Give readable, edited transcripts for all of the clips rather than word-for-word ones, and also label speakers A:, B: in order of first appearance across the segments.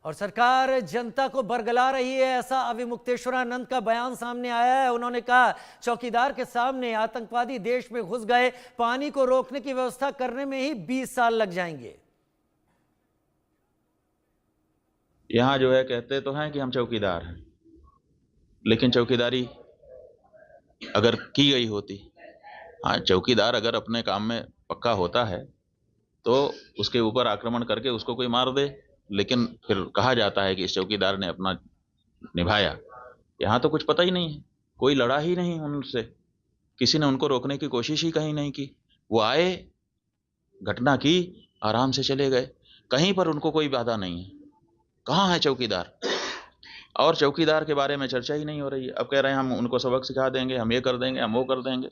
A: और सरकार जनता को बरगला रही है, ऐसा अविमुक्तेश्वरानंद का बयान सामने आया है। उन्होंने कहा चौकीदार के सामने आतंकवादी देश में घुस गए, पानी को रोकने की व्यवस्था करने में ही 20 साल लग जाएंगे।
B: यहाँ जो है कहते तो हैं कि हम चौकीदार हैं, लेकिन चौकीदारी अगर की गई होती, हाँ चौकीदार अगर अपने काम में पक्का होता है तो उसके ऊपर आक्रमण करके उसको कोई मार दे, लेकिन फिर कहा जाता है कि इस चौकीदार ने अपना निभाया। यहाँ तो कुछ पता ही नहीं है, कोई लड़ा ही नहीं उनसे, किसी ने उनको रोकने की कोशिश ही कहीं नहीं की। वो आए, घटना की, आराम से चले गए, कहीं पर उनको कोई बाधा नहीं है। कहाँ है चौकीदार? और चौकीदार के बारे में चर्चा ही नहीं हो रही है। अब कह रहे हैं हम उनको सबक सिखा देंगे, हम ये कर देंगे, हम वो कर देंगे।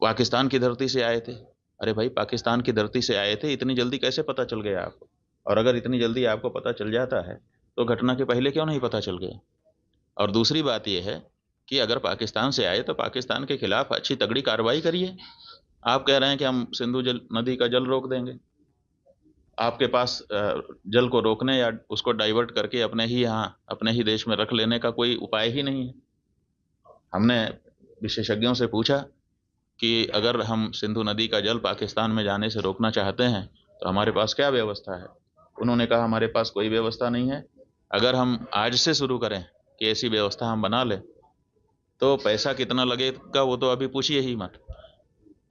B: पाकिस्तान की धरती से आए थे। अरे भाई, पाकिस्तान की धरती से आए थे, इतनी जल्दी कैसे पता चल गया आपको? और अगर इतनी जल्दी आपको पता चल जाता है तो घटना के पहले क्यों नहीं पता चल गया? और दूसरी बात यह है कि अगर पाकिस्तान से आए तो पाकिस्तान के खिलाफ अच्छी तगड़ी कार्रवाई करिए। आप कह रहे हैं कि हम सिंधु नदी का जल रोक देंगे। आपके पास जल को रोकने या उसको डाइवर्ट करके अपने ही यहाँ अपने ही देश में रख लेने का कोई उपाय ही नहीं है। हमने विशेषज्ञों से पूछा कि अगर हम सिंधु नदी का जल पाकिस्तान में जाने से रोकना चाहते हैं तो हमारे पास क्या व्यवस्था है? उन्होंने कहा हमारे पास कोई व्यवस्था नहीं है। अगर हम आज से शुरू करें कि ऐसी व्यवस्था हम बना लें तो पैसा कितना लगेगा वो तो अभी पूछिए ही मत।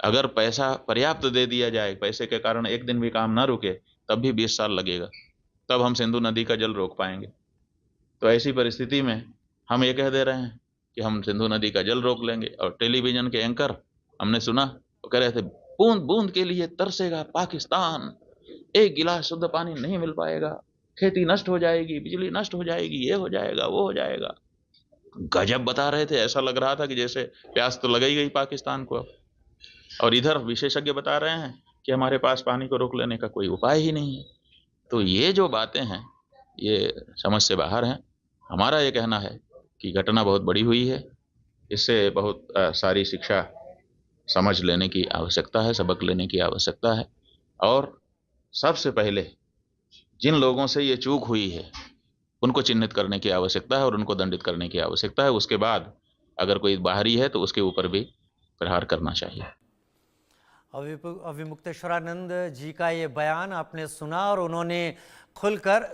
B: अगर पैसा पर्याप्त दे दिया जाए, पैसे के कारण एक दिन भी काम ना रुके, तब भी 20 साल लगेगा, तब हम सिंधु नदी का जल रोक पाएंगे। तो ऐसी परिस्थिति में हम ये कह दे रहे हैं कि हम सिंधु नदी का जल रोक लेंगे। और टेलीविजन के एंकर हमने सुना वो कह रहे थे बूंद बूंद के लिए तरसेगा पाकिस्तान, एक गिलास शुद्ध पानी नहीं मिल पाएगा, खेती नष्ट हो जाएगी, बिजली नष्ट हो जाएगी, ये हो जाएगा, वो हो जाएगा। गजब बता रहे थे, ऐसा लग रहा था कि जैसे प्यास तो लग ही गई पाकिस्तान को। और इधर विशेषज्ञ बता रहे हैं कि हमारे पास पानी को रोक लेने का कोई उपाय ही नहीं है। तो ये जो बातें हैं ये समझ से बाहर हैं। हमारा ये कहना है कि घटना बहुत बड़ी हुई है, इससे बहुत सारी शिक्षा समझ लेने की आवश्यकता है, सबक लेने की आवश्यकता है। और सबसे पहले जिन लोगों से ये चूक हुई है उनको चिन्हित करने की आवश्यकता है और उनको दंडित करने की आवश्यकता है। उसके बाद अगर कोई बाहरी है तो उसके ऊपर भी प्रहार करना चाहिए।
A: अविमुक्तेश्वरानंद जी का ये बयान आपने सुना और उन्होंने खुलकर